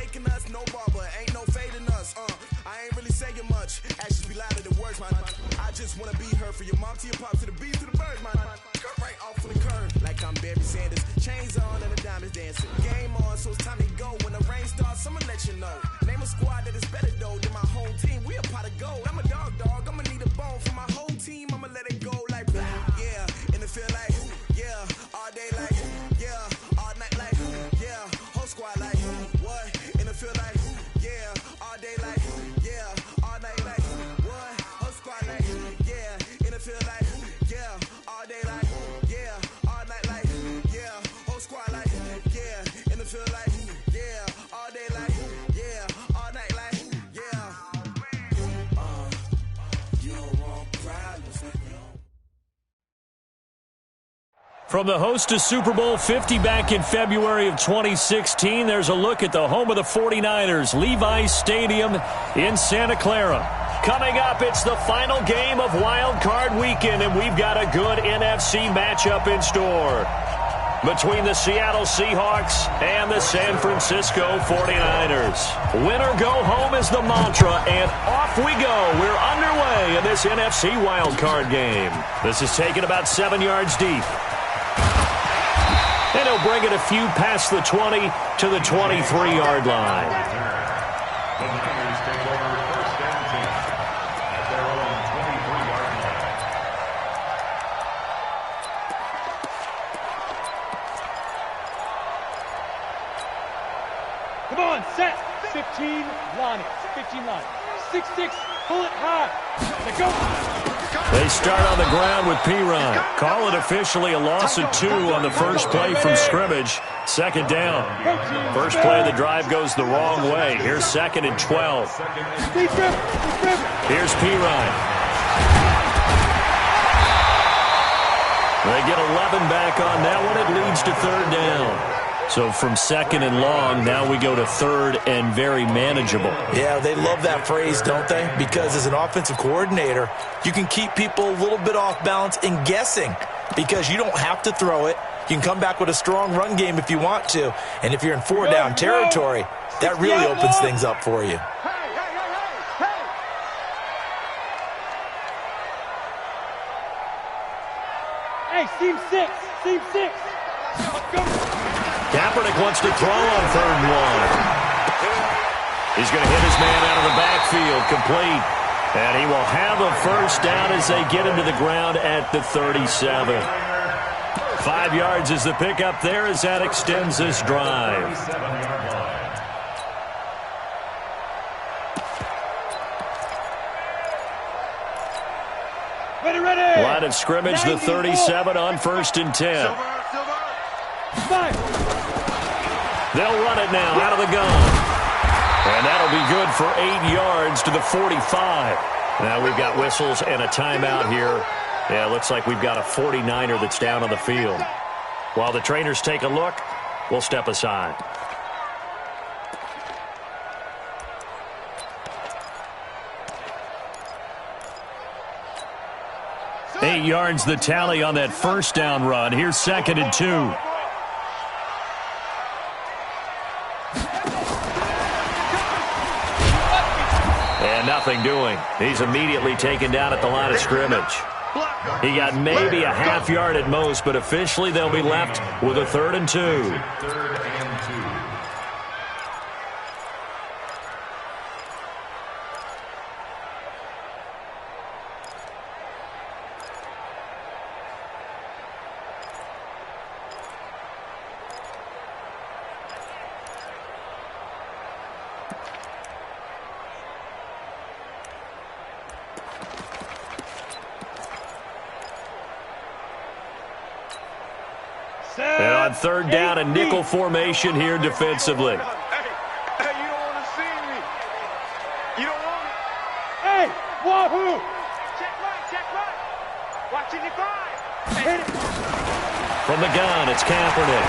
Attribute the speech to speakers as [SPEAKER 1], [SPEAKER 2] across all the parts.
[SPEAKER 1] faking us, no barber, ain't no fading us. I ain't really saying much. Actions be louder than words, man. I just wanna be heard from your mom to your pops to the bees to the birds, man. Cut right off of the curb, like I'm Barry Sanders. Chains on and the diamonds dancing. Game on, so it's time to go. When the rain starts, I'ma let you know. Name a squad that is better though than my whole team. We a pot of gold. I'm a dog. I'ma need a bone for my whole team. I'ma let it go like blah. Yeah, and it feel like yeah, all day like yeah, all night like yeah, whole squad like what? And it feel like yeah, all day like yeah, all night like what? Whole squad like yeah, and it feel like yeah, all day like yeah, all night like yeah, whole squad like yeah, and it feel like yeah, all day like yeah, all night like yeah. You don't want problems.
[SPEAKER 2] From the host to Super Bowl 50 back in February of 2016, there's a look at the home of the 49ers, Levi's Stadium in Santa Clara. Coming up, it's the final game of Wild Card Weekend, and we've got a good NFC matchup in store between the Seattle Seahawks and the San Francisco 49ers. Win or go home is the mantra, and off we go. We're underway in this NFC Wild Card game. This is taken about 7 yards deep. And he'll bring it a few past the 20 to the 23-yard line.
[SPEAKER 3] The Niners take over first and 10 at their own 23-yard line.
[SPEAKER 4] Come on, set. 15, line it. 15 line. 6-6, pull it high. Let go.
[SPEAKER 2] They start on the ground with P-Ryan. Call it officially a loss of 2 on the first play from scrimmage. Second down. First play of the drive goes the wrong way. Here's 2nd and 12. Here's P-Ryan. They get 11 back on that one. It leads to 3rd down. So from 2nd and long, now we go to 3rd and very manageable.
[SPEAKER 5] Yeah, they love that phrase, don't they? Because as an offensive coordinator, you can keep people a little bit off balance and guessing because you don't have to throw it. You can come back with a strong run game if you want to. And if you're in 4-down territory, that really opens things up for you.
[SPEAKER 4] Hey, seam 6. Seam 6. Let's go.
[SPEAKER 2] Kaepernick wants to throw on 3rd and 1. He's going to hit his man out of the backfield, complete. And he will have a first down as they get him to the ground at the 37. 5 yards is the pickup there as that extends this drive.
[SPEAKER 4] Ready.
[SPEAKER 2] Line of scrimmage, the 37 on 1st and 10. They'll run it now out of the gun. And that'll be good for 8 yards to the 45. Now we've got whistles and a timeout here. Yeah, it looks like we've got a 49er that's down on the field. While the trainers take a look, we'll step aside. Eight yards the tally on that first down run. Here's 2nd and 2. And nothing doing. He's immediately taken down at the line of scrimmage. He got maybe a half yard at most, but officially they'll be left with a 3rd and 2.
[SPEAKER 3] 3rd and 2.
[SPEAKER 2] And on 3rd down, a nickel formation here defensively.
[SPEAKER 6] Hey, you don't want to see me. You don't want it.
[SPEAKER 4] Hey, wahoo!
[SPEAKER 6] Check right. Watching it fly.
[SPEAKER 4] Hit it.
[SPEAKER 2] From the gun, it's Kaepernick.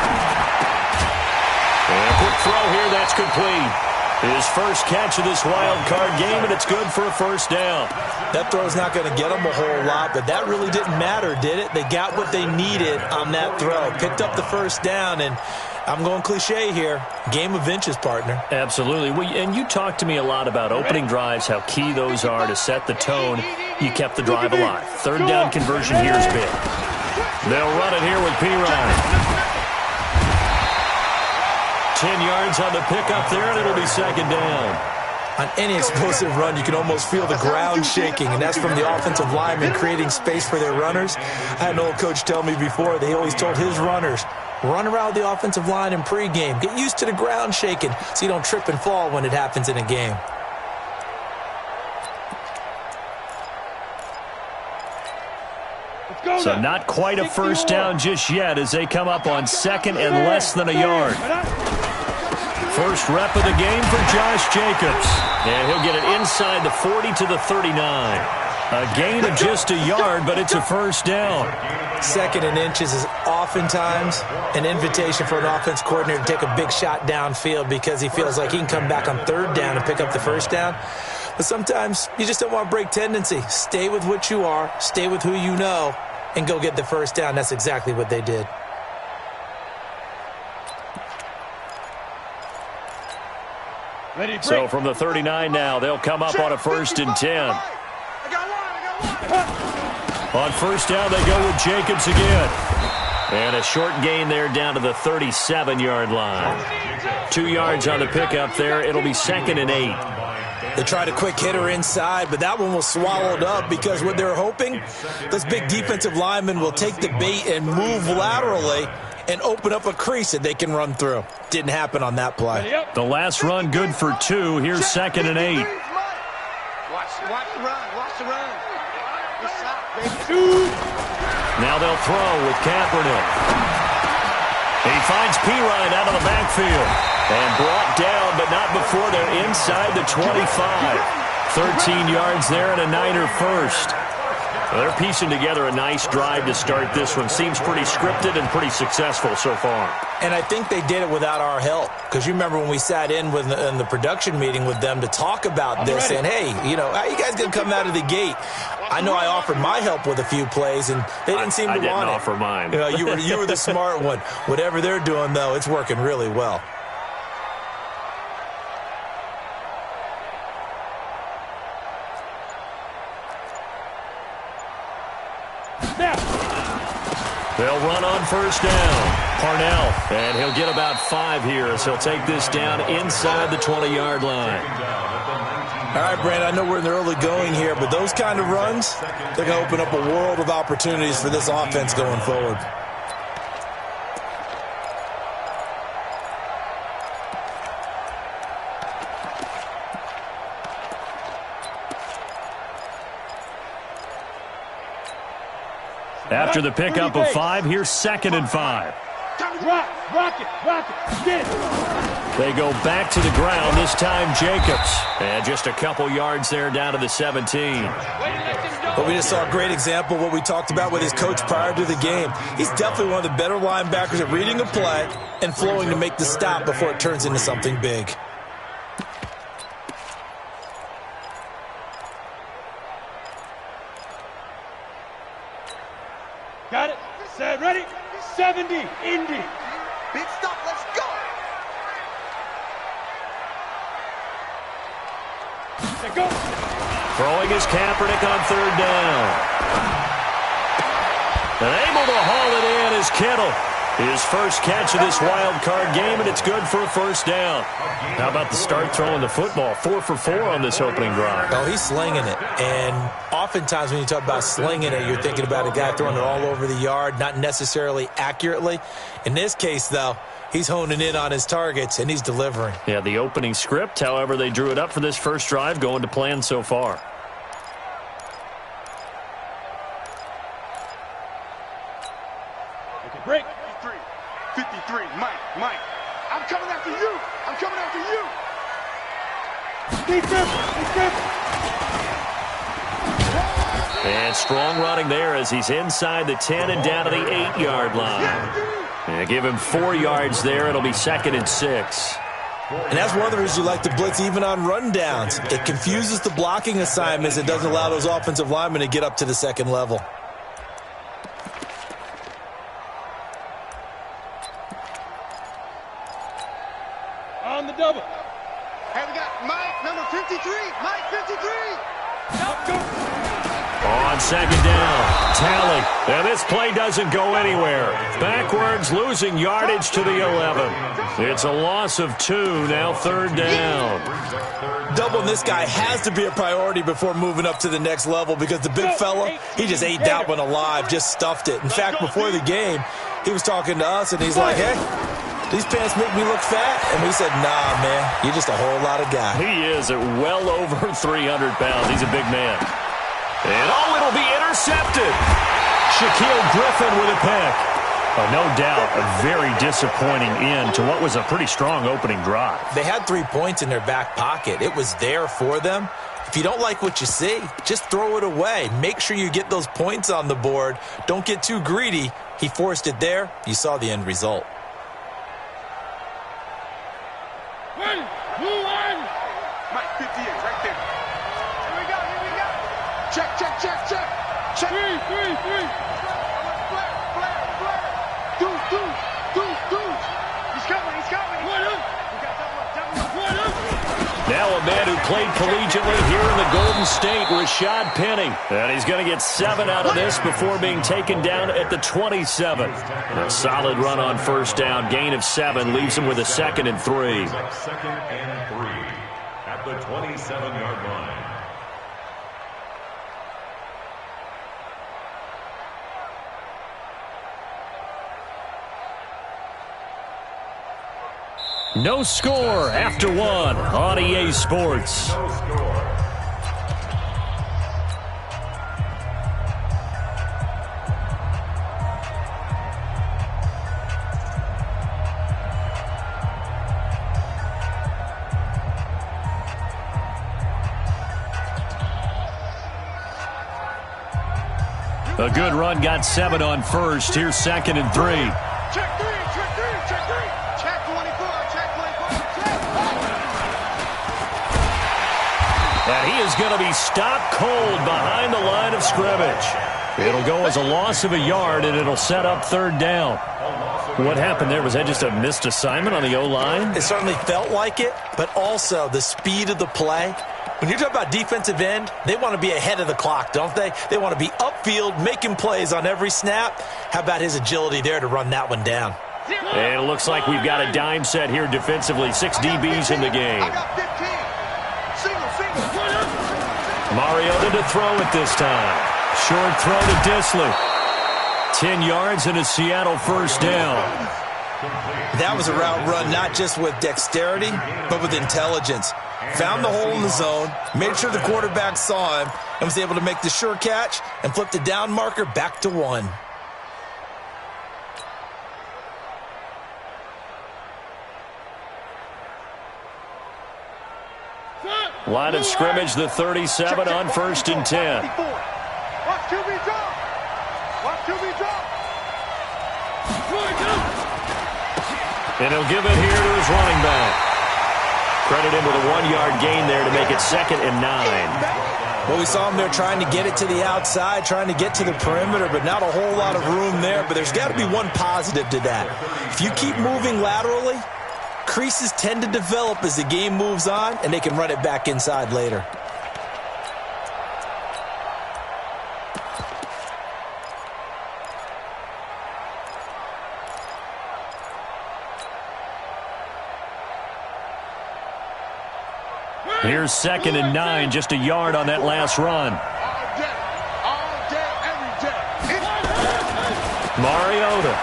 [SPEAKER 2] And a quick throw here, that's complete. His first catch of this wild card game, and it's good for a first down.
[SPEAKER 5] That throw's not going to get them a whole lot, but that really didn't matter, did it? They got what they needed on that throw. Picked up the first down, and I'm going cliche here. Game of inches, partner.
[SPEAKER 2] Absolutely. And you talked to me a lot about opening drives, how key those are to set the tone. You kept the drive alive. Third down conversion here is big. They'll run it here with P-Ryan. 10 yards on the pickup there, and it'll be second down.
[SPEAKER 5] On any explosive run, you can almost feel the ground shaking, and that's from the offensive linemen creating space for their runners. I had an old coach tell me before, they always told his runners, run around the offensive line in pregame. Get used to the ground shaking so you don't trip and fall when it happens in a game.
[SPEAKER 2] So not quite a first down just yet as they come up on second and less than a yard. First rep of the game for Josh Jacobs. And he'll get it inside the 40 to the 39. A gain of just a yard, but it's a first down.
[SPEAKER 5] Second and inches is oftentimes an invitation for an offense coordinator to take a big shot downfield because he feels like he can come back on third down and pick up the first down. But sometimes you just don't want to break tendency. Stay with what you are, stay with who you know, and go get the first down. That's exactly what they did.
[SPEAKER 2] So from the 39 now, they'll come up on a 1st and 10. On first down, they go with Jacobs again. And a short gain there down to the 37-yard line. 2 yards on the pickup there. It'll be 2nd and 8.
[SPEAKER 5] They tried a quick hitter inside, but that one was swallowed up because what they're hoping, this big defensive lineman will take the bait and move laterally and open up a crease that they can run through. Didn't happen on that play.
[SPEAKER 2] The last run good for 2. Here's 2nd and 8.
[SPEAKER 6] Watch the run. Watch the run.
[SPEAKER 2] Now they'll throw with Kaepernick. He finds P-Ryan out of the backfield. And brought down, but not before they're inside the 25. 13 yards there and a Niner first. Well, they're piecing together a nice drive to start this one. Seems pretty scripted and pretty successful so far.
[SPEAKER 5] And I think they did it without our help. Because you remember when we sat in the production meeting with them to talk about this. And, hey, you know, how you guys going to come out of the gate? I know I offered my help with a few plays, and they didn't seem to want it.
[SPEAKER 2] I didn't offer mine.
[SPEAKER 5] You know, you were the smart one. Whatever they're doing, though, it's working really well.
[SPEAKER 2] They'll run on first down. Parnell, and he'll get about 5 here as he'll take this down inside the 20-yard line.
[SPEAKER 5] All right, Brandon, I know we're in the early going here, but those kind of runs, they're going to open up a world of opportunities for this offense going forward.
[SPEAKER 2] After the pickup of 5, here's 2nd and 5.
[SPEAKER 4] Rock it, get it.
[SPEAKER 2] They go back to the ground, this time Jacobs. And just a couple yards there down to the 17.
[SPEAKER 5] But we just saw a great example of what we talked about with his coach prior to the game. He's definitely one of the better linebackers at reading a play and flowing to make the stop before it turns into something big.
[SPEAKER 4] Got it. Set. Ready. 70. Indy.
[SPEAKER 6] Big stop. Let's go.
[SPEAKER 4] Set. Go.
[SPEAKER 2] Throwing is Kaepernick on 3rd down. And able to haul it in is Kittle. His first catch of this wild card game, and it's good for a first down. How about the start throwing the football? 4 for 4 on this opening drive.
[SPEAKER 5] Oh, he's slinging it. And oftentimes when you talk about slinging it, you're thinking about a guy throwing it all over the yard, not necessarily accurately. In this case, though, he's honing in on his targets, and he's delivering.
[SPEAKER 2] Yeah, the opening script, however, they drew it up for this first drive, going to plan so far.
[SPEAKER 4] Okay, break.
[SPEAKER 6] 53, Mike, I'm coming after you.
[SPEAKER 2] And strong running there as he's inside the 10 and down to the 8-yard line. And give him 4 yards there. It'll be 2nd and 6.
[SPEAKER 5] And that's one of the reasons you like to blitz even on rundowns. It confuses the blocking assignments. It doesn't allow those offensive linemen to get up to the second level.
[SPEAKER 6] Hey, we got Mike, number 53. Mike, 53.
[SPEAKER 2] On second down, Talley. And this play doesn't go anywhere. Backwards, losing yardage to the 11. It's a loss of 2, now third down.
[SPEAKER 5] Doubling this guy has to be a priority before moving up to the next level because the big fella, he just ate that one alive, just stuffed it. In fact, before the game, he was talking to us, and he's like, hey, these pants make me look fat? And we said, nah, man, you're just a whole lot of guy.
[SPEAKER 2] He is at well over 300 pounds. He's a big man. And it'll be intercepted. Shaquille Griffin with a pick. No doubt, a very disappointing end to what was a pretty strong opening drive.
[SPEAKER 5] They had 3 points in their back pocket. It was there for them. If you don't like what you see, just throw it away. Make sure you get those points on the board. Don't get too greedy. He forced it there. You saw the end result.
[SPEAKER 6] Mike, 58, right there. Here we go. Check. Check. 3. Flare. Deuce. He's coming.
[SPEAKER 2] Now a man who played collegiately here in the Golden State, Rashad Penny. And he's going to get 7 out of this before being taken down at the 27. A solid run on first down. Gain of 7 leaves him with a 2nd and 3.
[SPEAKER 3] 2nd and 3 at the 27-yard line.
[SPEAKER 2] No score after 1 on EA Sports.
[SPEAKER 3] No score.
[SPEAKER 2] A good run, got 7 on first. Here's 2nd and 3.
[SPEAKER 6] Check 3. Check 24.
[SPEAKER 2] And he is going to be stopped cold behind the line of scrimmage. It'll go as a loss of a yard, and it'll set up third down. What happened there? Was that just a missed assignment on the O-line?
[SPEAKER 5] It certainly felt like it, but also the speed of the play. When you're talking about defensive end, they want to be ahead of the clock, don't they? They want to be upfield, making plays on every snap. How about his agility there to run that one down?
[SPEAKER 2] And it looks like we've got a dime set here defensively. 6 DBs in the game.
[SPEAKER 6] I got 15. Single.
[SPEAKER 2] Mariota to throw it this time. Short throw to Disley. 10 yards and a Seattle first down.
[SPEAKER 5] That was a route run not just with dexterity, but with intelligence. Found the hole in the zone, made sure the quarterback saw him, and was able to make the sure catch and flip the down marker back to 1.
[SPEAKER 2] Line of scrimmage, the 37 on 1st and 10.
[SPEAKER 6] Watch QB drop.
[SPEAKER 2] And he'll give it here to his running back. Credit him with a 1-yard gain there to make it 2nd and 9.
[SPEAKER 5] Well, we saw him there trying to get it to the outside, trying to get to the perimeter, but not a whole lot of room there. But there's got to be one positive to that. If you keep moving laterally, creases tend to develop as the game moves on, and they can run it back inside later.
[SPEAKER 2] Here's 2nd and 9, just a yard on that last run.
[SPEAKER 6] All day, every day.
[SPEAKER 2] Mariota.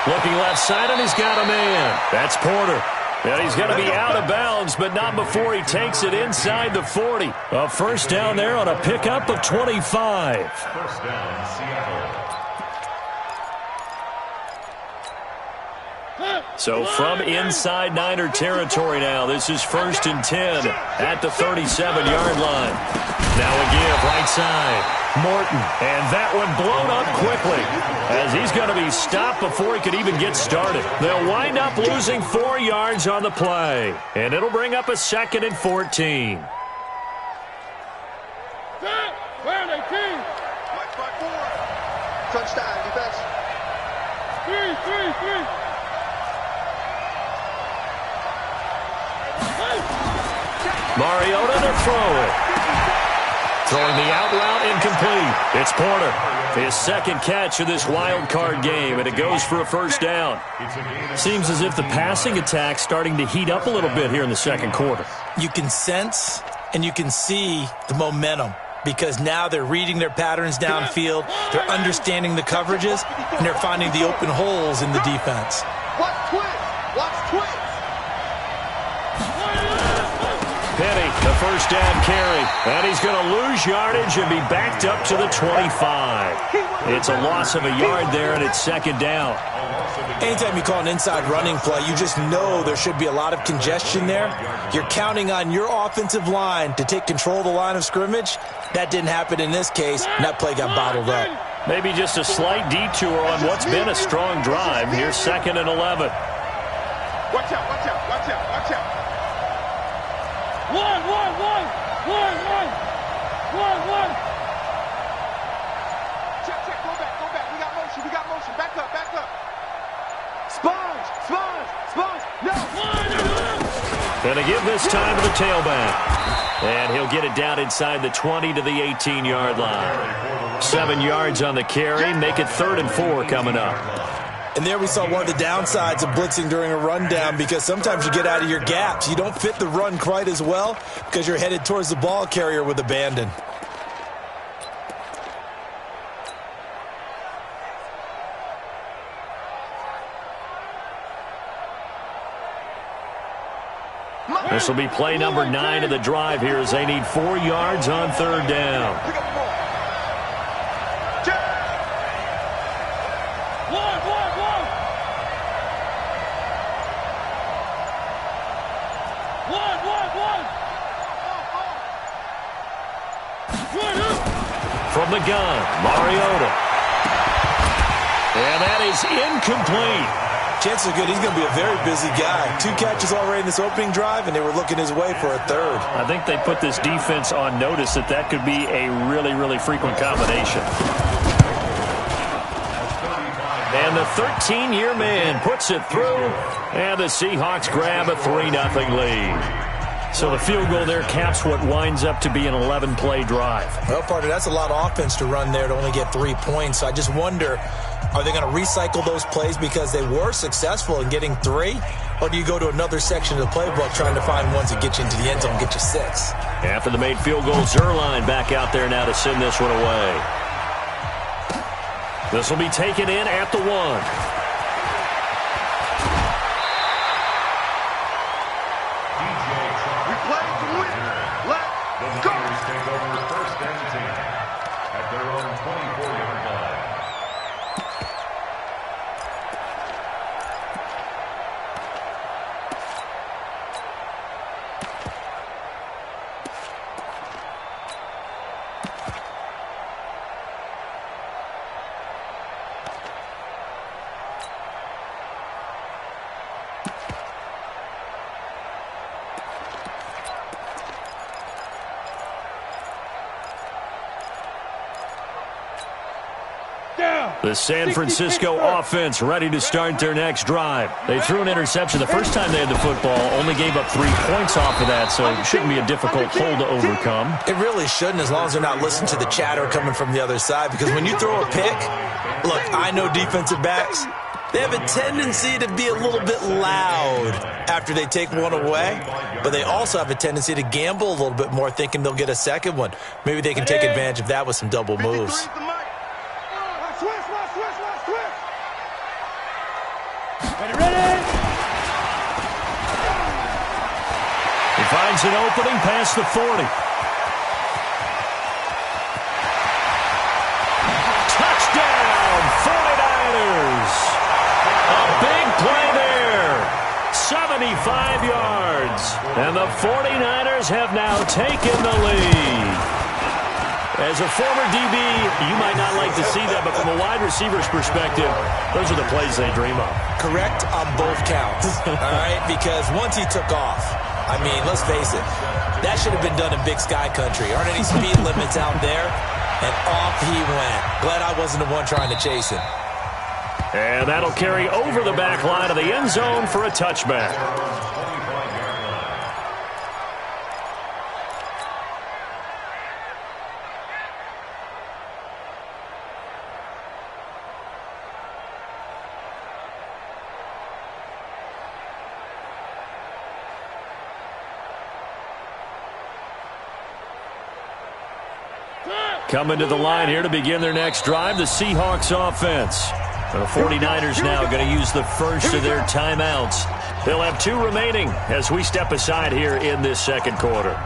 [SPEAKER 2] Looking left side, and he's got a man. That's Porter. And he's going to be out of bounds, but not before he takes it inside the 40. A first down there on a pickup of 25.
[SPEAKER 3] First down, Seattle.
[SPEAKER 2] So from inside Niner territory now, this is 1st and 10 at the 37-yard line. Now a give right side. Morton, and that one blown up quickly as he's going to be stopped before he could even get started. They'll wind up losing 4 yards on the play, and it'll bring up a 2nd and 14.
[SPEAKER 6] Touchdown, defense. 3.
[SPEAKER 2] Mariota to throw it. Throwing the out route incomplete. It's Porter. His second catch of this wild card game, and it goes for a first down. Seems as if the passing attack's starting to heat up a little bit here in the second quarter.
[SPEAKER 5] You can sense and you can see the momentum because now they're reading their patterns downfield, they're understanding the coverages, and they're finding the open holes in the defense.
[SPEAKER 6] Watch twist. Watch twist.
[SPEAKER 2] Penny, the first down carry. And he's going to lose yardage and be backed up to the 25. It's a loss of a yard there, and it's second down.
[SPEAKER 5] Anytime you call an inside running play, you just know there should be a lot of congestion there. You're counting on your offensive line to take control of the line of scrimmage. That didn't happen in this case, and that play got bottled up.
[SPEAKER 2] Maybe just a slight detour on what's been a strong drive. Here's 2nd and 11.
[SPEAKER 6] Watch out, watch out, watch out, watch out.
[SPEAKER 4] One.
[SPEAKER 6] Check, go back. We got motion. Back up. Sponge. No.
[SPEAKER 2] Gonna give this time to the tailback. And he'll get it down inside the 20 to the 18-yard line. 7 yards on the carry. Make it 3rd and 4 coming up.
[SPEAKER 5] And there we saw one of the downsides of blitzing during a rundown because sometimes you get out of your gaps. You don't fit the run quite as well because you're headed towards the ball carrier with abandon.
[SPEAKER 2] This will be play number 9 of the drive here as they need 4 yards on 3rd down.
[SPEAKER 6] Pick up the ball. Check.
[SPEAKER 4] One.
[SPEAKER 2] From the gun, Mariota. And that is incomplete.
[SPEAKER 5] Chances are good he's going to be a very busy guy. 2 catches already in this opening drive, and they were looking his way for a 3rd.
[SPEAKER 2] I think they put this defense on notice that could be a really, really frequent combination. And the 13-year man puts it through, and the Seahawks grab a 3-0 lead. So the field goal there caps what winds up to be an 11-play drive.
[SPEAKER 5] Well, partner, that's a lot of offense to run there to only get 3 points. So I just wonder, are they going to recycle those plays because they were successful in getting 3? Or do you go to another section of the playbook trying to find ones that get you into the end zone and get you 6?
[SPEAKER 2] After the made field goal, Zerline back out there now to send this one away. This will be taken in at the 1. The San Francisco offense ready to start their next drive. They threw an interception the first time they had the football, only gave up 3 points off of that, so it shouldn't be a difficult hole to overcome.
[SPEAKER 5] It really shouldn't, as long as they're not listening to the chatter coming from the other side, because when you throw a pick, look, I know defensive backs, they have a tendency to be a little bit loud after they take one away, but they also have a tendency to gamble a little bit more, thinking they'll get a second one. Maybe they can take advantage of that with some double moves.
[SPEAKER 4] Ready?
[SPEAKER 2] He finds an opening past the 40. Touchdown, 49ers. A big play there. 75 yards. And the 49ers have now taken the lead. As a former DB, you might not like to see that, but from a wide receiver's perspective, those are the plays they dream of.
[SPEAKER 5] Correct on both counts, all right? Because once he took off, I mean, let's face it, that should have been done in Big Sky Country. Aren't any speed limits out there? And off he went. Glad I wasn't the one trying to chase him.
[SPEAKER 2] And that'll carry over the back line of the end zone for a touchback. Coming to the line here to begin their next drive, the Seahawks offense. The 49ers now going to use the first of their timeouts. They'll have 2 remaining as we step aside here in this second quarter.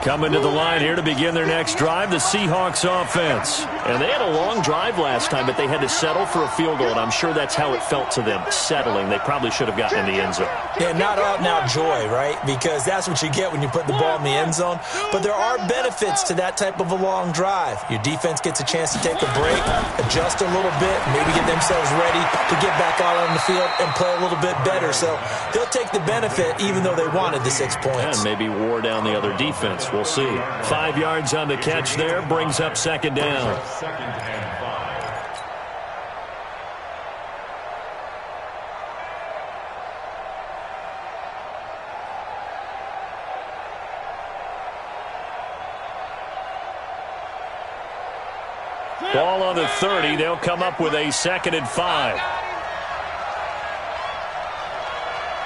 [SPEAKER 2] Coming to the line here to begin their next drive, the Seahawks offense. And they had a long drive last time, but they had to settle for a field goal, and I'm sure that's how it felt to them, settling. They probably should have gotten in the end zone.
[SPEAKER 5] Yeah, not out-and-out joy, right? Because that's what you get when you put the ball in the end zone. But there are benefits to that type of a long drive. Your defense gets a chance to take a break, adjust a little bit, maybe get themselves ready to get back out on the field and play a little bit better. So they'll take the benefit even though they wanted the 6 points.
[SPEAKER 2] And maybe wore down the other defense. We'll see. 5 yards on the catch there, brings up second down.
[SPEAKER 3] Second and 5.
[SPEAKER 2] Ball on the 30. They'll come up with a 2nd and 5.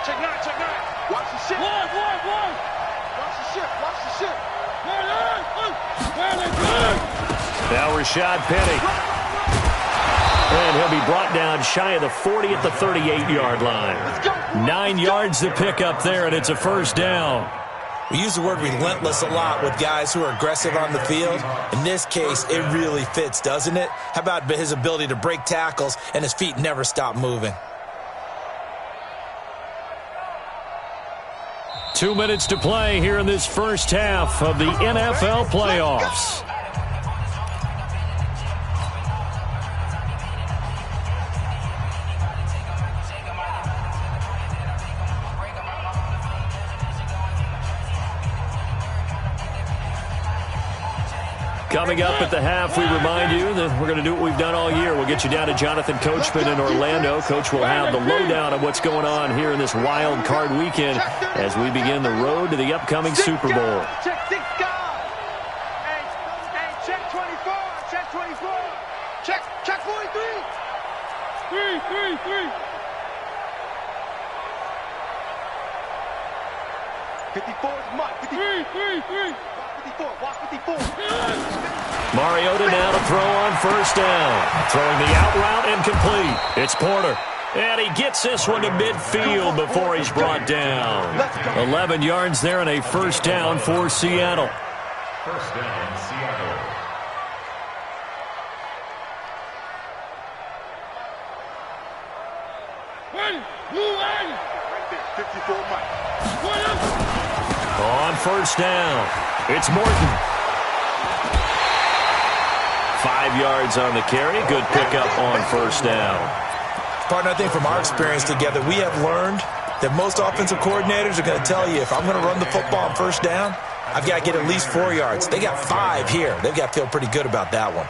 [SPEAKER 6] Check 9, check 9. Watch the ship. Watch the ship, watch the ship.
[SPEAKER 2] Now Rashad Penny. And he'll be brought down shy of the 40 at the 38-yard line. 9 yards to pick up there, and it's a first down.
[SPEAKER 5] We use the word relentless a lot with guys who are aggressive on the field. In this case, it really fits, doesn't it? How about his ability to break tackles and his feet never stop moving?
[SPEAKER 2] 2 minutes to play here in this first half of the NFL playoffs. Coming up at the half, we remind you that we're going to do what we've done all year. We'll get you down to Jonathan Coachman in Orlando. Coach will have the lowdown of what's going on here in this wild card weekend as we begin the road to the upcoming Super Bowl.
[SPEAKER 6] Check 6 guys. Hey, check 24. Check 24. Check 43. 3. 54 is Mike. 3. Walk 54.
[SPEAKER 2] Mariota now to throw on first down. Throwing the out route incomplete. It's Porter. And he gets this one to midfield before he's brought down. 11 yards there and a first down for Seattle.
[SPEAKER 3] First down, Seattle.
[SPEAKER 6] Right there, 54 Mike.
[SPEAKER 2] On first down, it's Morton. 5 yards on the carry. Good pickup on first down.
[SPEAKER 5] Partner, I think from our experience together, we have learned that most offensive coordinators are going to tell you, if I'm going to run the football on first down, I've got to get at least 4 yards. They got 5 here. They've got to feel pretty good about that one.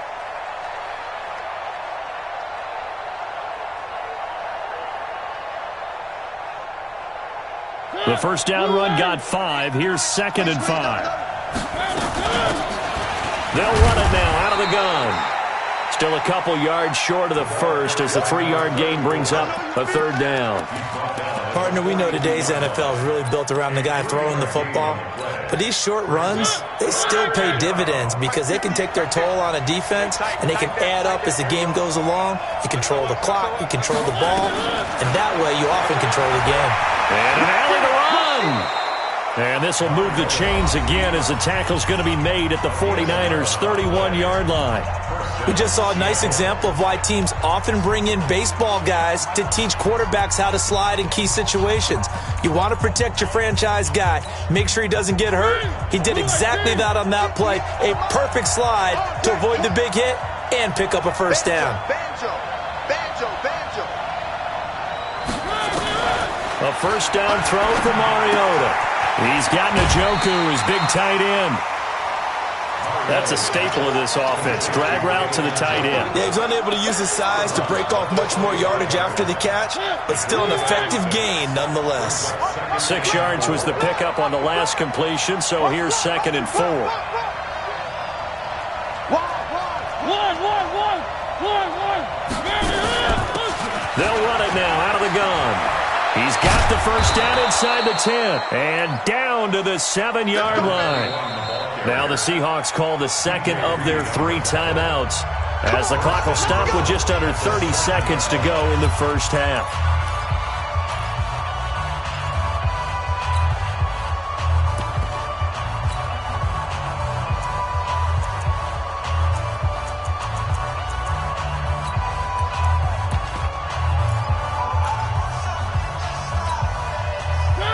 [SPEAKER 2] The first down run got 5. Here's 2nd and 5. They'll run it now out of the gun. Still a couple yards short of the first as the 3-yard gain brings up a third down.
[SPEAKER 5] Partner, we know today's NFL is really built around the guy throwing the football. But these short runs, they still pay dividends because they can take their toll on a defense and they can add up as the game goes along. You control the clock, you control the ball, and that way you often control the game.
[SPEAKER 2] And an alley to run. And this will move the chains again as the tackle's going to be made at the 49ers' 31-yard line.
[SPEAKER 5] We just saw a nice example of why teams often bring in baseball guys to teach quarterbacks how to slide in key situations. You want to protect your franchise guy. Make sure he doesn't get hurt. He did exactly that on that play. A perfect slide to avoid the big hit and pick up a first down.
[SPEAKER 6] Banjo.
[SPEAKER 2] A first down throw for Mariota. He's got Njoku, his big tight end. That's a staple of this offense. Drag route to the tight end.
[SPEAKER 5] Yeah, he's unable to use his size to break off much more yardage after the catch, but still an effective gain nonetheless.
[SPEAKER 2] 6 yards was the pickup on the last completion, so here's 2nd and 4.
[SPEAKER 6] One.
[SPEAKER 2] They'll run it now out of the gun. He's got the first down inside the 10 and down to the 7-yard line. Now the Seahawks call the second of their 3 timeouts as the clock will stop with just under 30 seconds to go in the first half.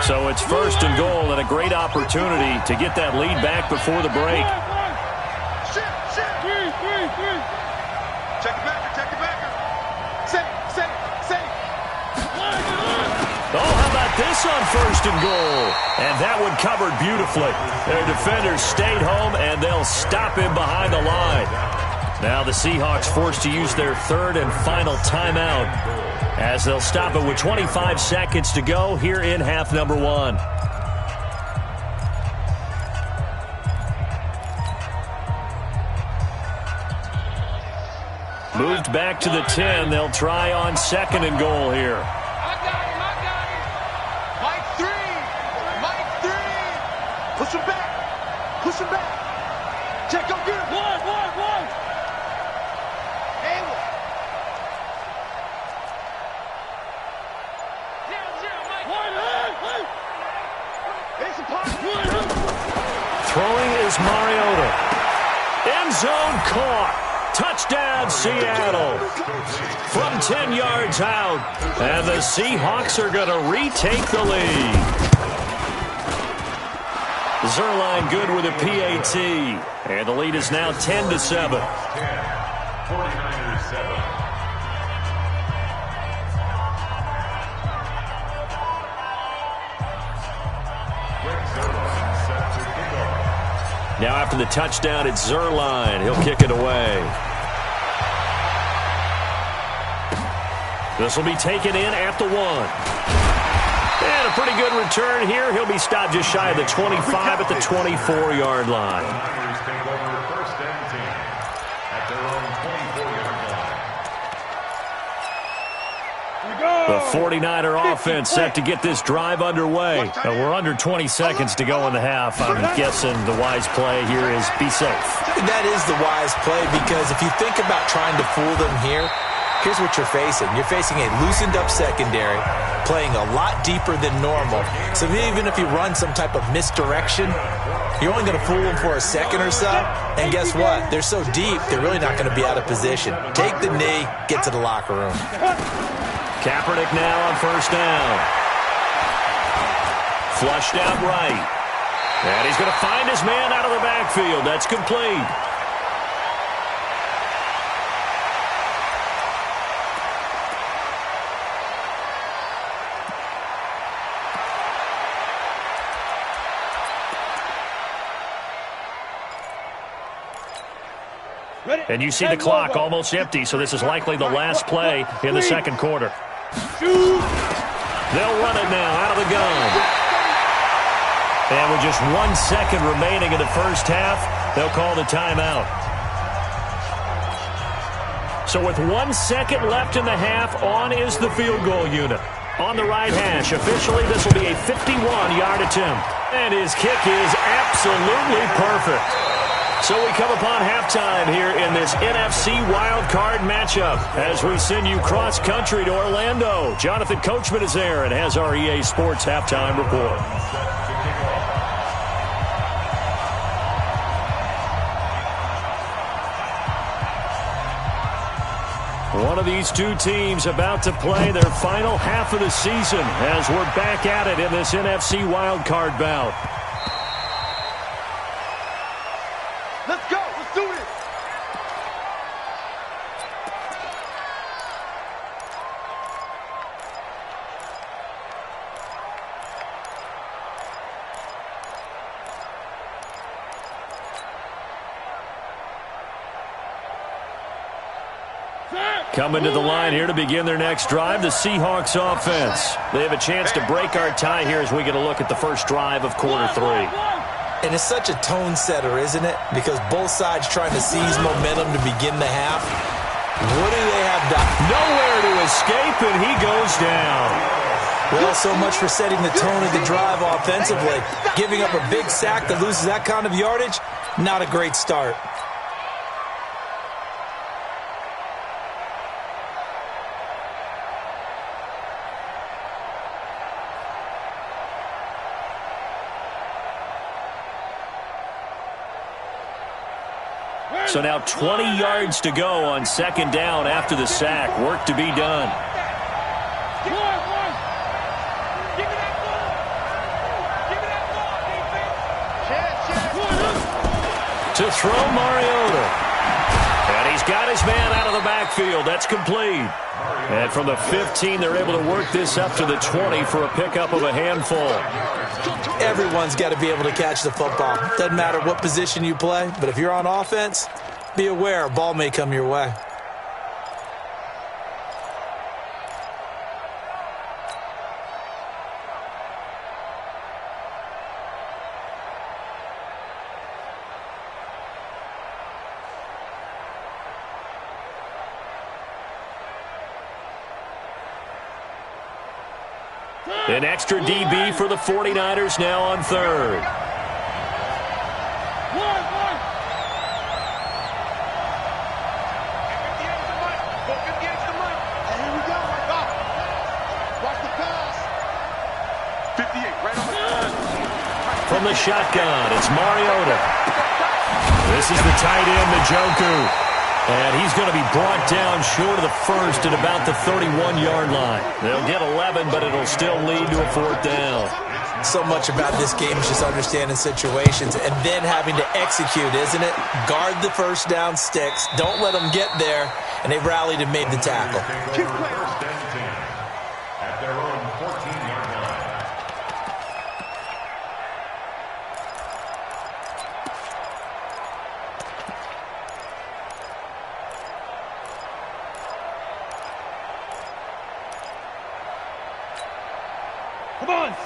[SPEAKER 2] So it's first and goal and a great opportunity to get that lead back before the break.
[SPEAKER 6] Check it backer. Safe.
[SPEAKER 2] Oh, how about this on first and goal? And that one covered beautifully. Their defenders stayed home, and they'll stop him behind the line. Now the Seahawks forced to use their third and final timeout as they'll stop it with 25 seconds to go here in half number 1. Moved back to the 10. They'll try on second and goal here.
[SPEAKER 6] I got him. Mike 3. Push him back. Check, go get him. One. Angle.
[SPEAKER 2] Throwing is Mariota. End zone caught. Touchdown, Seattle. From 10 yards out. And the Seahawks are going to retake the lead. Zerline good with a PAT. And the lead is now 10-7.
[SPEAKER 3] 49ers 7.
[SPEAKER 2] Now after the touchdown, it's Zerline. He'll kick it away. This will be taken in at the 1. And a pretty good return here. He'll be stopped just shy of the 25 at the 24-yard line.
[SPEAKER 3] The Niners take over first and 10 at their own 24-yard line.
[SPEAKER 2] The 49er offense set to get this drive underway. We're under 20 seconds to go in the half. I'm guessing the wise play here is be safe.
[SPEAKER 5] That is the wise play because if you think about trying to fool them here, here's what you're facing. You're facing a loosened-up secondary, playing a lot deeper than normal. So even if you run some type of misdirection, you're only going to fool them for a second or so. And guess what? They're so deep, they're really not going to be out of position. Take the knee, get to the locker room.
[SPEAKER 2] Kaepernick now on first down. Flushed out right. And he's going to find his man out of the backfield. That's complete. And you see the clock almost empty, so this is likely the last play in the second quarter. They'll run it now out of the gun. And with just 1 second remaining in the first half, they'll call the timeout. So with 1 second left in the half, on is the field goal unit. On the right hash, officially this will be a 51-yard attempt. And his kick is absolutely perfect. So we come upon halftime here in this NFC wildcard matchup as we send you cross-country to Orlando. Jonathan Coachman is there and has our EA Sports halftime report. One of these two teams about to play their final half of the season as we're back at it in this NFC wildcard bout.
[SPEAKER 6] Let's go. Let's do this.
[SPEAKER 2] Coming to the line here to begin their next drive, the Seahawks offense. They have a chance to break our tie here as we get a look at the first drive of quarter 3.
[SPEAKER 5] And it's such a tone setter, isn't it? Because both sides trying to seize momentum to begin the half. What do they have done?
[SPEAKER 2] Nowhere to escape, and he goes down.
[SPEAKER 5] Well, so much for setting the tone of the drive offensively. Giving up a big sack that loses that kind of yardage, not a great start.
[SPEAKER 2] So now 20 yards to go on 2nd down after the sack. Work to be done. To throw Mariota. And he's got his man out of the backfield. That's complete. And from the 15, they're able to work this up to the 20 for a pickup of a handful.
[SPEAKER 5] Everyone's got to be able to catch the football. Doesn't matter what position you play, but if you're on offense, be aware a ball may come your way.
[SPEAKER 2] An extra DB for the 49ers now on 3rd. From the shotgun, it's Mariota. This is the tight end, Njoku. And he's going to be brought down short of the first at about the 31-yard line. They'll get 11, but it'll still lead to a 4th down.
[SPEAKER 5] So much about this game is just understanding situations and then having to execute, isn't it? Guard the first down sticks. Don't let them get there. And they rallied and made the tackle.
[SPEAKER 3] First and 10 at their own 14-yard line.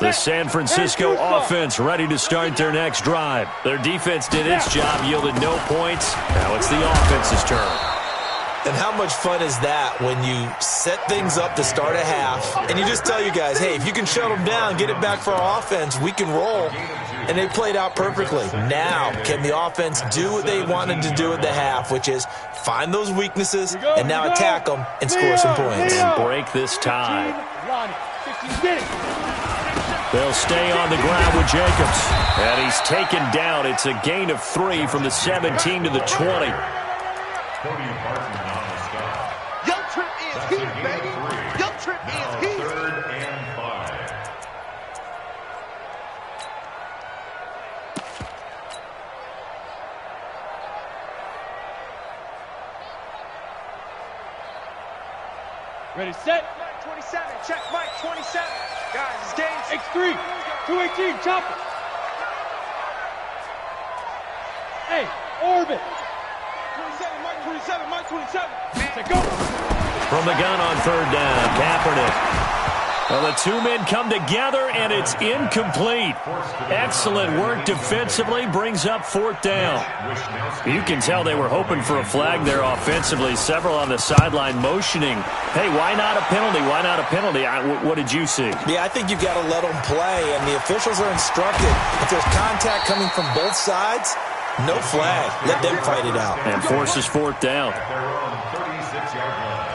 [SPEAKER 2] The San Francisco offense ready to start their next drive. Their defense did its job, yielded no points. Now it's the offense's turn.
[SPEAKER 5] And how much fun is that when you set things up to start a half and you just tell you guys, hey, if you can shut them down, get it back for our offense, we can roll. And they played out perfectly. Now, can the offense do what they wanted to do at the half, which is find those weaknesses and now attack them and score some points.
[SPEAKER 2] And break this tie. They'll stay on the ground with Jacobs. And he's taken down. It's a gain of 3 from the 17 to the 20.
[SPEAKER 3] Cody Barton on the stop.
[SPEAKER 6] Young Trip is here, baby. Young Trip is here.
[SPEAKER 3] 3rd and 5.
[SPEAKER 4] Ready, set.
[SPEAKER 6] Mike 27, check Mike 27. Guys, it's game.
[SPEAKER 4] X3, 218, chopper. Hey, orbit.
[SPEAKER 6] 27, Mike 27, Mike 27.
[SPEAKER 4] Set, go.
[SPEAKER 2] From the gun on 3rd down, Kaepernick. Well, the two men come together, and it's incomplete. Excellent work defensively, brings up 4th down. You can tell they were hoping for a flag there offensively. Several on the sideline motioning, hey, why not a penalty? Why not a penalty? What did you see?
[SPEAKER 5] Yeah, I think you've got to let them play, and the officials are instructed. If there's contact coming from both sides, no flag. Let them fight it out.
[SPEAKER 2] And forces 4th down.
[SPEAKER 3] At their own 36-yard line.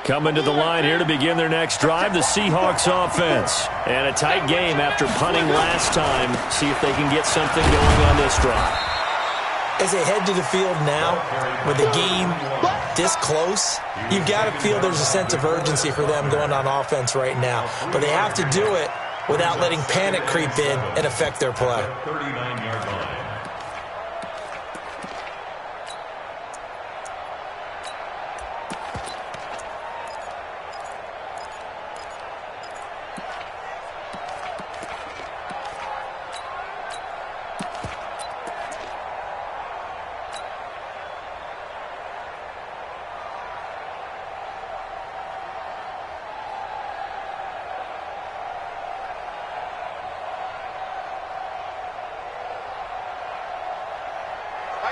[SPEAKER 2] Coming to the line here to begin their next drive, the Seahawks offense. And a tight game after punting last time. See if they can get something going on this drive.
[SPEAKER 5] As they head to the field now, with the game this close, you've got to feel there's a sense of urgency for them going on offense right now. But they have to do it without letting panic creep in and affect their play.
[SPEAKER 3] 39-yard line.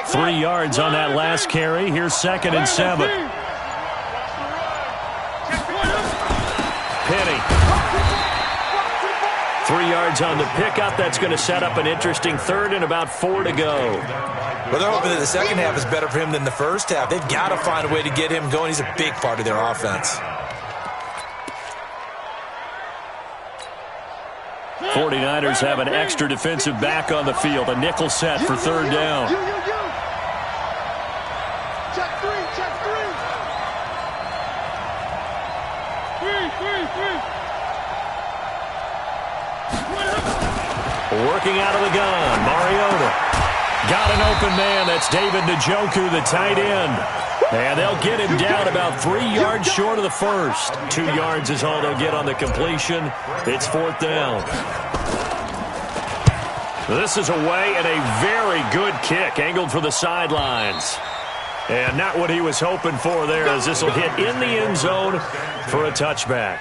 [SPEAKER 2] 3 yards on that last carry. Here's 2nd and 7. Penny. 3 yards on the pickup. That's going to set up an interesting 3rd and about 4 to go.
[SPEAKER 5] Well, they're hoping that the second half is better for him than the first half. They've got to find a way to get him going. He's a big part of their offense.
[SPEAKER 2] 49ers have an extra defensive back on the field. A nickel set for 3rd down.
[SPEAKER 6] Check 3, check 3. 3.
[SPEAKER 2] Working out of the gun, Mariota. Got an open man. That's David Njoku, the tight end. And they'll get him down about 3 yards short of the first. 2 yards is all they'll get on the completion. It's 4th down. This is away and a very good kick, angled for the sidelines. And not what he was hoping for there, as this will hit in the end zone for a touchback.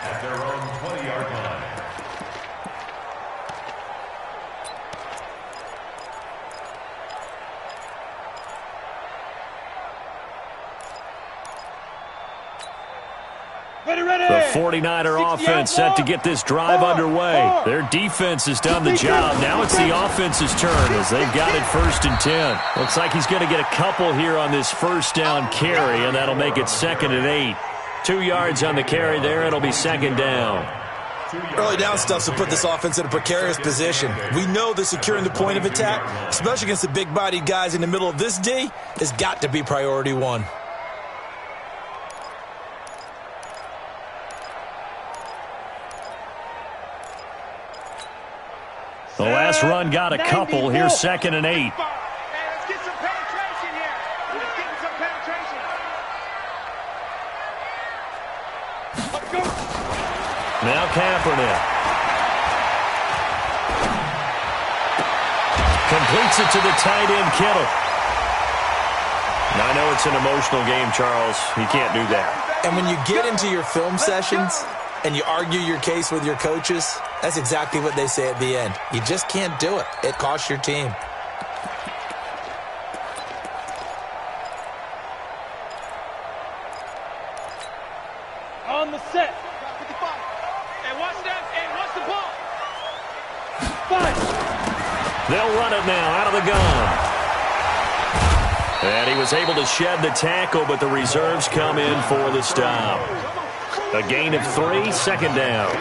[SPEAKER 2] The 49er offense set to get this drive underway. Their defense has done the job. Now it's the offense's turn as they've got it 1st and 10. Looks like he's going to get a couple here on this 1st down carry, and that'll make it 2nd and 8. 2 yards on the carry there. It'll be 2nd down.
[SPEAKER 5] Early down stuff to put this offense in a precarious position. We know that securing the point of attack, especially against the big-bodied guys in the middle of this D, has got to be priority 1.
[SPEAKER 2] The last run got a couple. Here's 2nd and 8.
[SPEAKER 6] Let's get some penetration here. Let's get some penetration. Let's go.
[SPEAKER 2] Now Kaepernick. Completes it to the tight end, Kittle. Now, I know it's an emotional game, Charles. You can't do that.
[SPEAKER 5] And when you get into your film sessions and you argue your case with your coaches, that's exactly what they say at the end. You just can't do it. It costs your team.
[SPEAKER 4] On the set.
[SPEAKER 6] And watch that. And watch the ball.
[SPEAKER 4] 5.
[SPEAKER 2] They'll run it now out of the gun. And he was able to shed the tackle, but the reserves come in for the stop. A gain of 3, 2nd down.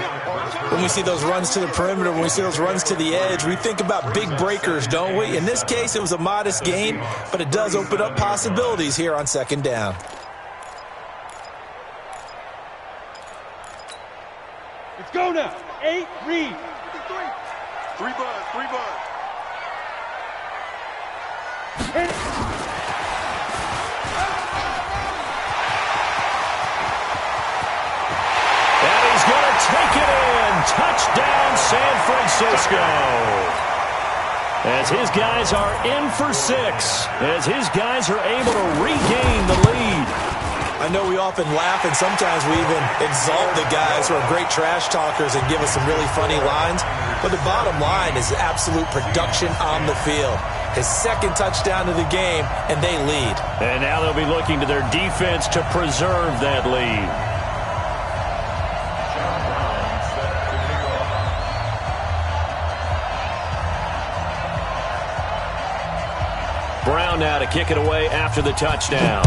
[SPEAKER 5] When we see those runs to the perimeter, when we see those runs to the edge, we think about big breakers, don't we? In this case, it was a modest gain, but it does open up possibilities here on 2nd down.
[SPEAKER 4] Let's go now. 8, read.
[SPEAKER 6] 3 bud, 3 bud.
[SPEAKER 2] And he's going to take it in. Touchdown, San Francisco. As his guys are in for 6. As his guys are able to regain the lead.
[SPEAKER 5] I know we often laugh, and sometimes we even exalt the guys who are great trash talkers and give us some really funny lines. But the bottom line is absolute production on the field. His 2nd touchdown of the game, and they lead.
[SPEAKER 2] And now they'll be looking to their defense to preserve that lead. Brown now to kick it away after the touchdown.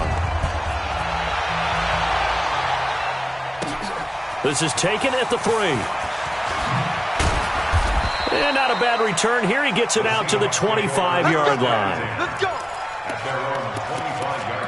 [SPEAKER 2] This is taken at the 3. And not a bad return here. He gets it out to the 25-yard line.
[SPEAKER 6] Let's go.
[SPEAKER 3] At their own 25-yard line.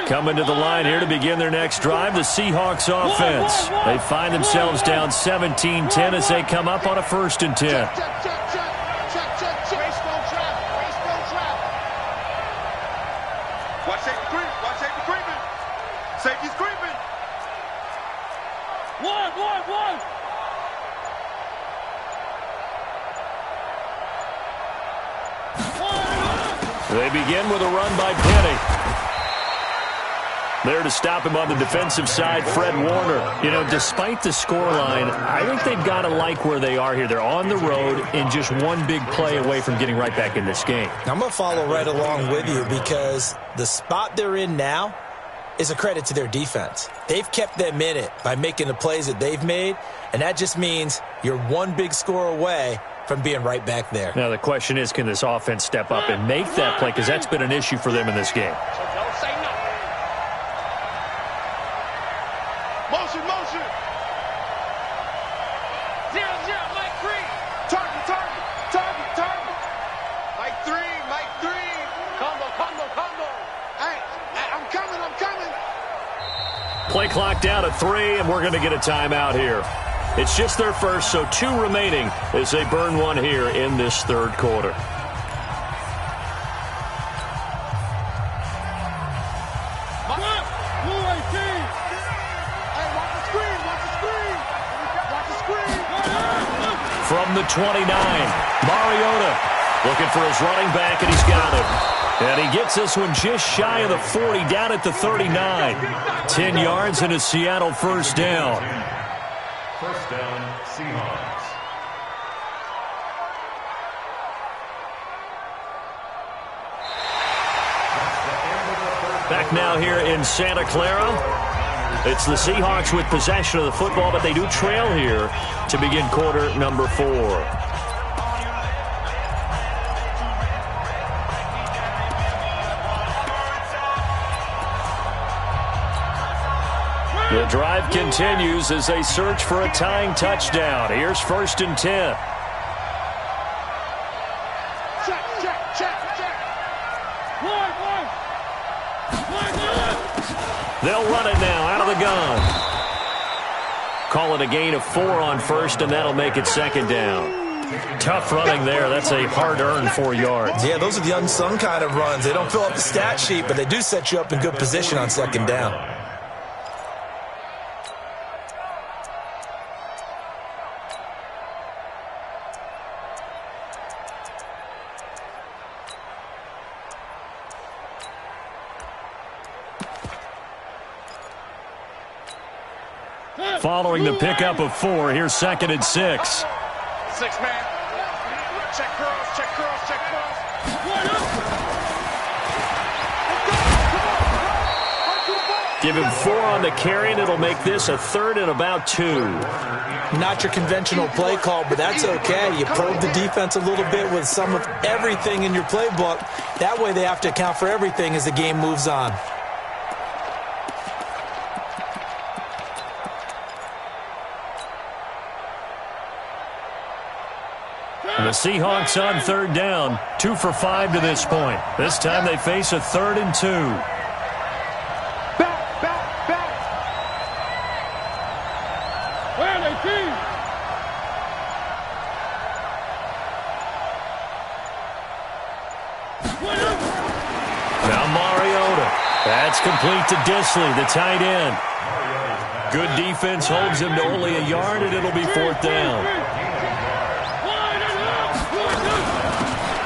[SPEAKER 2] Coming to the line here to begin their next drive, the Seahawks offense. They find themselves down 17-10 as they come up on a 1st and 10.
[SPEAKER 6] Check, check, check, check. Check, check, check. Race no trap. Race no trap. Watch safety creep. Watch safety creeping. Safety's creeping.
[SPEAKER 4] One.
[SPEAKER 2] They begin with a run by Penny. There to stop him on the defensive side, Fred Warner. You know, despite the scoreline, I think they've got to like where they are here. They're on the road and just one big play away from getting right back in this game.
[SPEAKER 5] I'm going to follow right along with you because the spot they're in now is a credit to their defense. They've kept them in it by making the plays that they've made, and that just means you're one big score away from being right back there.
[SPEAKER 2] Now, the question is, can this offense step up and make that play? Because that's been an issue for them in this game.
[SPEAKER 6] So don't say no. Motion. 0-0, Mike 3. Target. Mike 3. Combo. Hey, I'm coming.
[SPEAKER 2] Play clock down to 3, and we're going to get a timeout here. It's just their first, so 2 remaining as they burn one here in this third quarter. From the 29, Mariota looking for his running back, and he's got him. And he gets this one just shy of the 40, down at the 39. 10 yards and a Seattle first down.
[SPEAKER 3] First down, Seahawks.
[SPEAKER 2] Back now here in Santa Clara. It's the Seahawks with possession of the football, but they do trail here to begin quarter number 4. The drive continues as they search for a tying touchdown. Here's 1st and 10.
[SPEAKER 6] Check.
[SPEAKER 2] They'll run it now out of the gun. Call it a gain of 4 on 1st, and that'll make it 2nd down. Tough running there. That's a hard-earned 4 yards.
[SPEAKER 5] Yeah, those are the unsung kind of runs. They don't fill up the stat sheet, but they do set you up in good position on 2nd down.
[SPEAKER 2] Following the pickup of 4, here's 2nd and 6.
[SPEAKER 6] 6 man. Check cross.
[SPEAKER 2] Give him 4 on the carry, and it'll make this a 3rd and about 2.
[SPEAKER 5] Not your conventional play call, but that's okay. You probe the defense a little bit with some of everything in your playbook. That way they have to account for everything as the game moves on.
[SPEAKER 2] The Seahawks on 3rd down, 2 for 5 to this point. This time they face a 3rd and 2.
[SPEAKER 4] Back. Where they be?
[SPEAKER 2] Now Mariota. That's complete to Disley, the tight end. Good defense holds him to only a yard, and it'll be 4th down.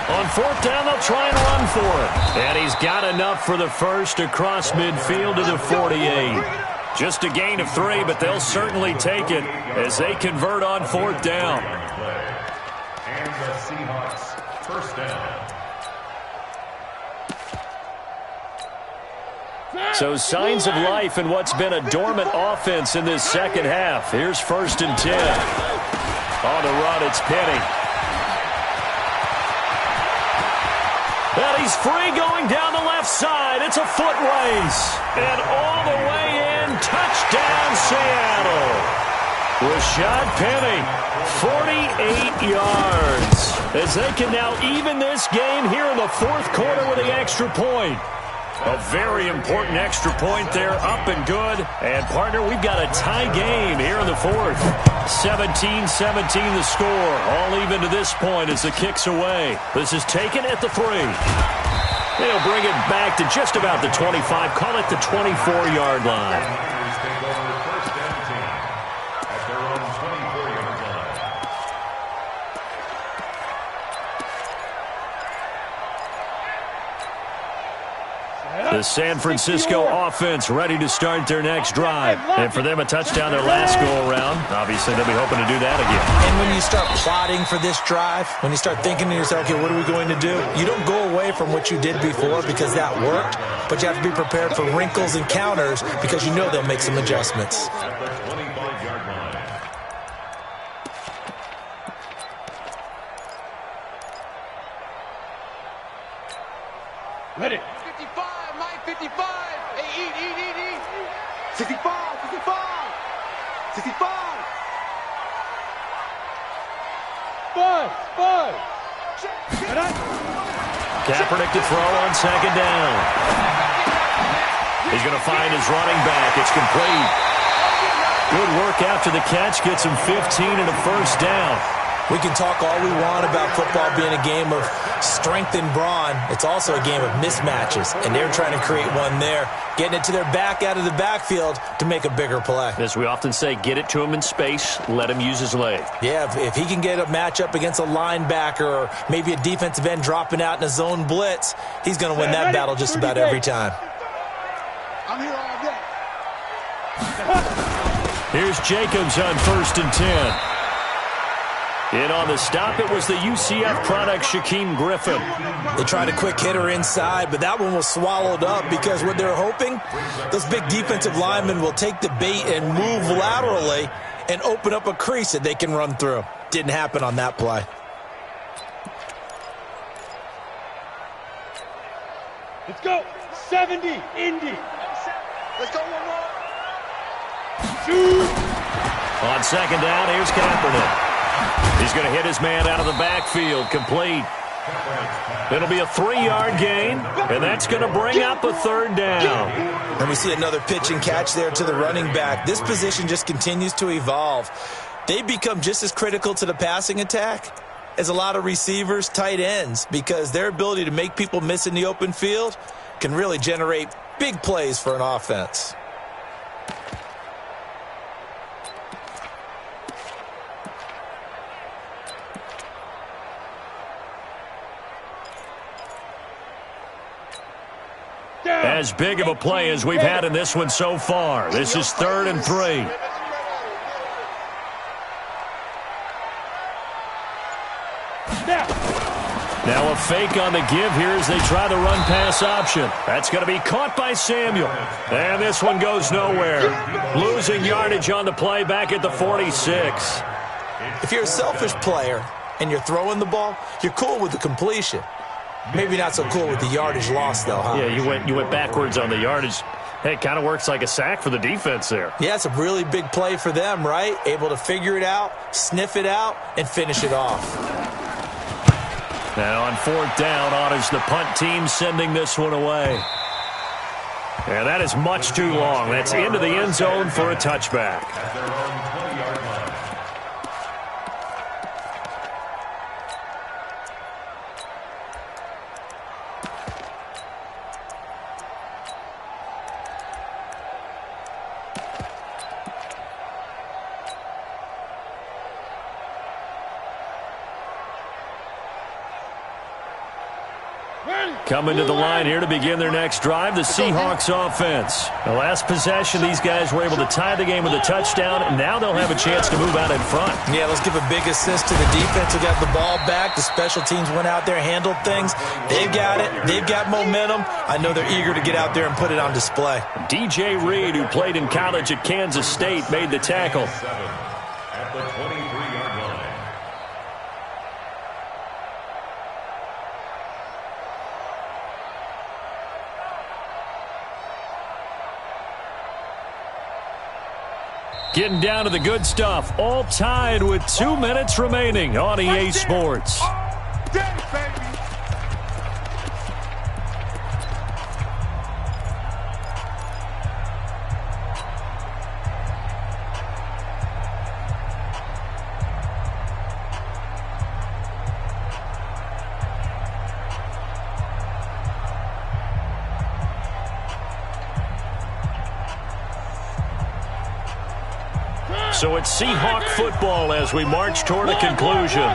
[SPEAKER 2] On 4th down, they'll try and run for it. And he's got enough for the first across midfield to the 48. Just a gain of 3, but they'll certainly take it as they convert on 4th down.
[SPEAKER 3] And the Seahawks, first down.
[SPEAKER 2] So signs of life in what's been a dormant offense in this second half. Here's 1st and 10. On the run, it's Penny. And he's free going down the left side. It's a foot race. And all the way in, touchdown Seattle. Rashad Penny, 48 yards. As they can now even this game here in the 4th quarter with the extra point. A very important extra point there, up and good. And, partner, we've got a tie game here in the 4th. 17-17 the score. All even to this point as the kick's away. This is taken at the 3. They'll bring it back to just about the 25. Call it the 24-yard line. The San Francisco offense ready to start their next drive. And for them, a touchdown their last go-around. Obviously, they'll be hoping to do that again.
[SPEAKER 5] And when you start plotting for this drive, when you start thinking to yourself, okay, what are we going to do? You don't go away from what you did before because that worked, but you have to be prepared for wrinkles and counters because you know they'll make some adjustments.
[SPEAKER 4] Ready.
[SPEAKER 6] 55, Mike, 55. Hey, eat. 65, 65. 65.
[SPEAKER 4] Five.
[SPEAKER 2] Kaepernick to throw on second down. He's going to find his running back. It's complete. Good work after the catch. Gets him 15 and a first down.
[SPEAKER 5] We can talk all we want about football being a game of strength and brawn. It's also a game of mismatches, and they're trying to create one there, getting it to their back out of the backfield to make a bigger play.
[SPEAKER 2] As we often say, get it to him in space, let him use his leg.
[SPEAKER 5] Yeah, if he can get a matchup against a linebacker or maybe a defensive end dropping out in a zone blitz, he's going to win that battle just about every time.
[SPEAKER 6] I'm here all day.
[SPEAKER 2] Here's Jacobs on 1st and 10. In on the stop, it was the UCF product, Shaquem Griffin.
[SPEAKER 5] They tried a quick hitter inside, but that one was swallowed up because what they're hoping, those big defensive linemen will take the bait and move laterally and open up a crease that they can run through. Didn't happen on that play.
[SPEAKER 4] Let's go. 70, Indy.
[SPEAKER 6] Let's go one more.
[SPEAKER 4] Shoot.
[SPEAKER 2] On second down, here's Kaepernick. He's going to hit his man out of the backfield, complete. It'll be a 3-yard gain, and that's going to bring up a 3rd down.
[SPEAKER 5] And we see another pitch and catch there to the running back. This position just continues to evolve. They become just as critical to the passing attack as a lot of receivers, tight ends, because their ability to make people miss in the open field can really generate big plays for an offense.
[SPEAKER 2] As big of a play as we've had in this one so far. This is 3rd and 3. Now a fake on the give here as they try the run-pass option. That's going to be caught by Samuel. And this one goes nowhere. Losing yardage on the play back at the 46.
[SPEAKER 5] If you're a selfish player and you're throwing the ball, you're cool with the completion. Maybe not so cool with the yardage loss, though, huh?
[SPEAKER 2] Yeah, you went backwards on the yardage. Hey, it kind of works like a sack for the defense there.
[SPEAKER 5] Yeah, it's a really big play for them, right? Able to figure it out, sniff it out, and finish it off.
[SPEAKER 2] Now on 4th down, on is the punt team sending this one away. And that is much too long. That's into the end zone for a touchback.
[SPEAKER 3] At their own 20-yard line.
[SPEAKER 2] Coming to the line here to begin their next drive, the Seahawks offense. The last possession, these guys were able to tie the game with a touchdown, and now they'll have a chance to move out in front.
[SPEAKER 5] Yeah, let's give a big assist to the defense who got the ball back. The special teams went out there, handled things. They've got it. They've got momentum. I know they're eager to get out there and put it on display.
[SPEAKER 2] DJ Reed, who played in college at Kansas State, made the tackle.
[SPEAKER 3] At the 23-yard line.
[SPEAKER 2] Getting down to the good stuff. All tied with 2 minutes remaining on EA Sports. So it's Seahawk football as we march toward a conclusion.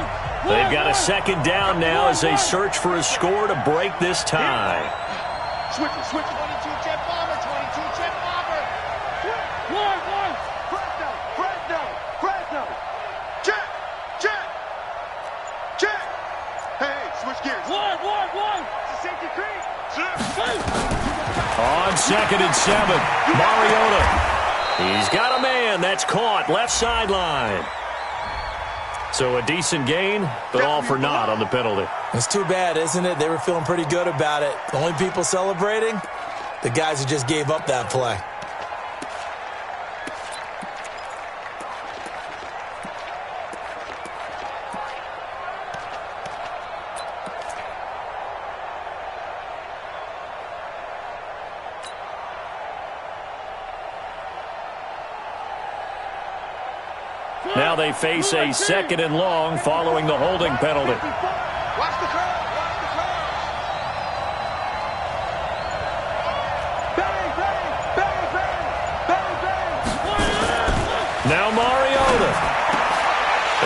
[SPEAKER 2] They've got a second down now as they search for a score to break this tie.
[SPEAKER 6] Switch, 22 jet bomber, 22 jet bomber. One. Fresno. Jet. Hey, switch gears. One. It's a safety creep.
[SPEAKER 2] On 2nd and 7, Mariota. He's got a man. That's caught. Left sideline. So a decent gain, but all for naught on the penalty.
[SPEAKER 5] It's too bad, isn't it? They were feeling pretty good about it. The only people celebrating? The guys who just gave up that play.
[SPEAKER 2] Now they face a 2nd and long following the holding penalty.
[SPEAKER 6] Watch the curve. Bang.
[SPEAKER 2] Now Mariota.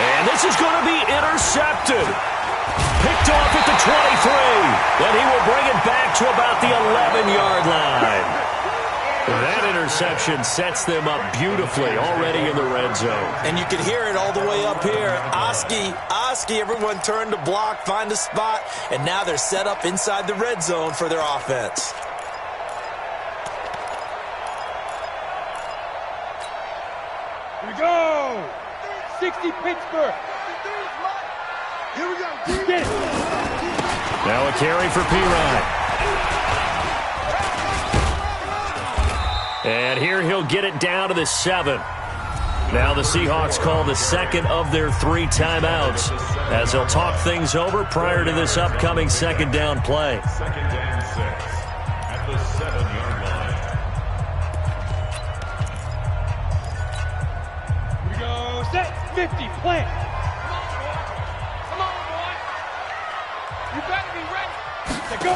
[SPEAKER 2] And this is going to be intercepted. Picked off at the 23. Then he will bring it back to about the 11-yard line. That interception sets them up beautifully already in the red zone.
[SPEAKER 5] And you can hear it all the way up here. Oski, everyone turned to block, find a spot, and now they're set up inside the red zone for their offense.
[SPEAKER 4] Here we go. 60 Pittsburgh.
[SPEAKER 6] Here we go.
[SPEAKER 4] Get it.
[SPEAKER 2] Now a carry for Pirine. And here he'll get it down to the 7. Now the Seahawks call the 2nd of their 3 timeouts as they'll talk things over prior to this upcoming 2nd down play.
[SPEAKER 3] 2nd and 6 at the 7-yard line.
[SPEAKER 4] Here we go. Set. 50. Plant.
[SPEAKER 6] Come on, boy. You better be ready.
[SPEAKER 4] Let go.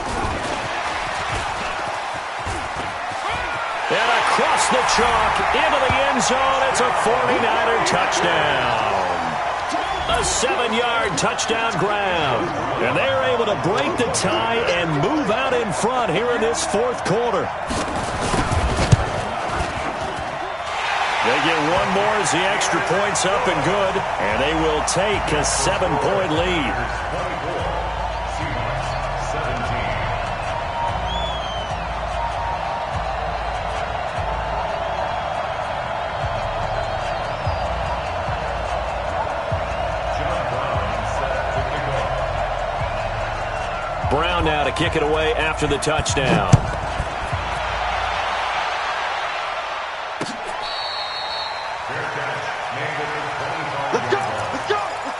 [SPEAKER 2] And across the chalk into the end zone. It's a 49er touchdown. A 7-yard touchdown grab. And they're able to break the tie and move out in front here in this 4th quarter. They get one more as the extra point's up and good. And they will take a 7-point lead. Brown now to kick it away after the touchdown.
[SPEAKER 6] Let's go.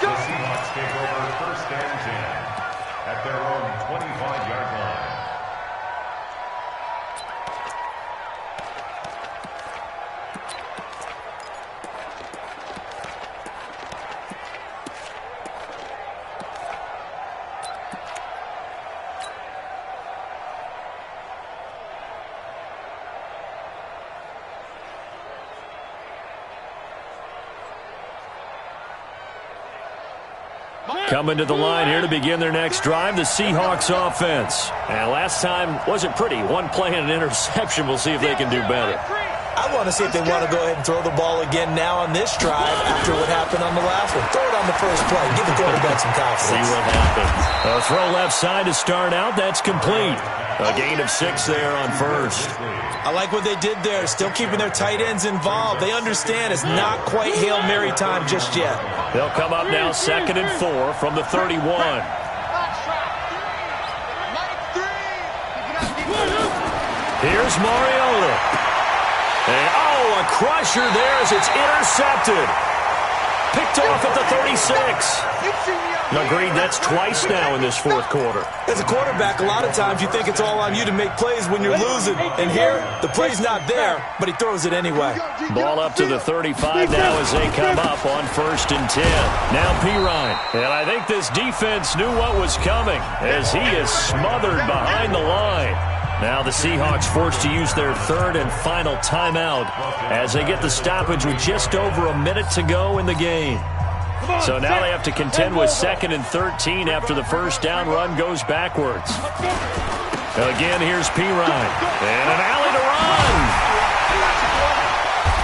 [SPEAKER 3] The Seahawks take over 1st and 10 at their own 25-yard line.
[SPEAKER 2] Coming to the line here to begin their next drive, the Seahawks offense. And last time wasn't pretty. One play and an interception. We'll see if they can do better.
[SPEAKER 5] I want to see if they want to go ahead and throw the ball again now on this drive after what happened on the last one. Throw it on the first play. Give the quarterback some confidence.
[SPEAKER 2] See what happens. A throw left side to start out. That's complete. A gain of 6 there on first.
[SPEAKER 5] I like what they did there. Still keeping their tight ends involved. They understand it's not quite Hail Mary time just yet.
[SPEAKER 2] They'll come up now 2nd and 4 from the 31. Here's Mariota. And, a crusher there as it's intercepted. Picked off at the 36. Agreed, that's twice now in this 4th quarter.
[SPEAKER 5] As a quarterback, a lot of times you think it's all on you to make plays when you're losing. And here, the play's not there, but he throws it anyway.
[SPEAKER 2] Ball up to the 35 now as they come up on 1st and 10. Now Pirine. And I think this defense knew what was coming as he is smothered behind the line. Now the Seahawks forced to use their 3rd and final timeout as they get the stoppage with just over a minute to go in the game. So now they have to contend with 2nd and 13 after the first down run goes backwards. Again, here's P. Ryan. And an alley to run.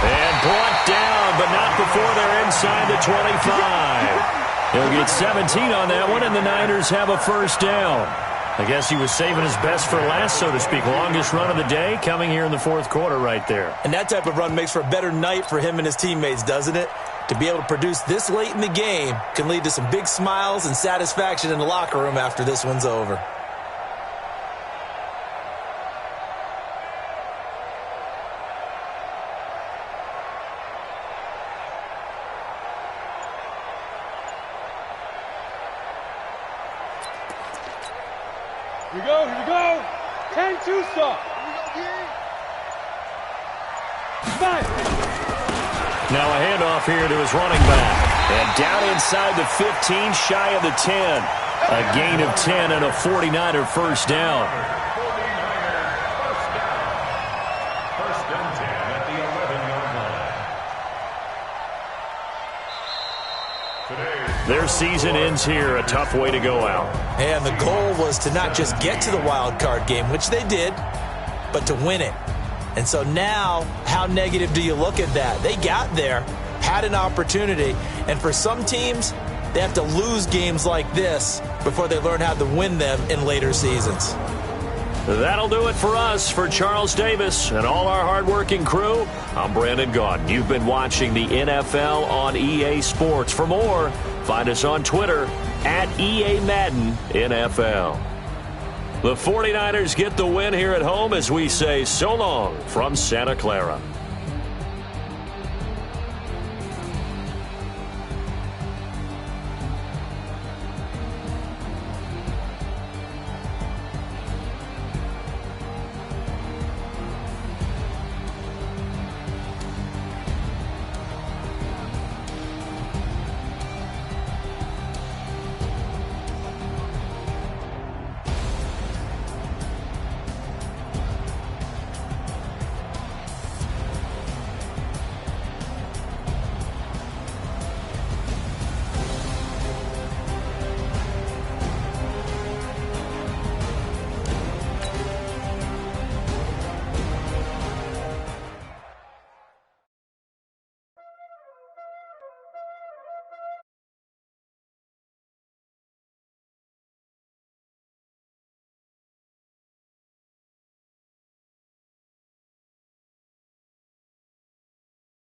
[SPEAKER 2] And brought down, but not before they're inside the 25. He'll get 17 on that one, and the Niners have a first down. I guess he was saving his best for last, so to speak. Longest run of the day coming here in the fourth quarter right there.
[SPEAKER 5] And that type of run makes for a better night for him and his teammates, doesn't it? To be able to produce this late in the game can lead to some big smiles and satisfaction in the locker room after this one's over.
[SPEAKER 4] Here we go, here we go. 10-2 stop.
[SPEAKER 2] Now a handoff here to his running back. And down inside the 15, shy of the 10. A gain of 10 and a 49er first down.
[SPEAKER 3] 49er first down. First and 10 at the 11-yard line.
[SPEAKER 2] Their season ends here. A tough way to go out.
[SPEAKER 5] And the goal was to not just get to the wild card game, which they did, but to win it. And so now, how negative do you look at that? They got there, had an opportunity, and for some teams, they have to lose games like this before they learn how to win them in later seasons.
[SPEAKER 2] That'll do it for us. For Charles Davis and all our hardworking crew, I'm Brandon Gaudin. You've been watching the NFL on EA Sports. For more, find us on Twitter at EA Madden NFL. The 49ers get the win here at home as we say so long from Santa Clara.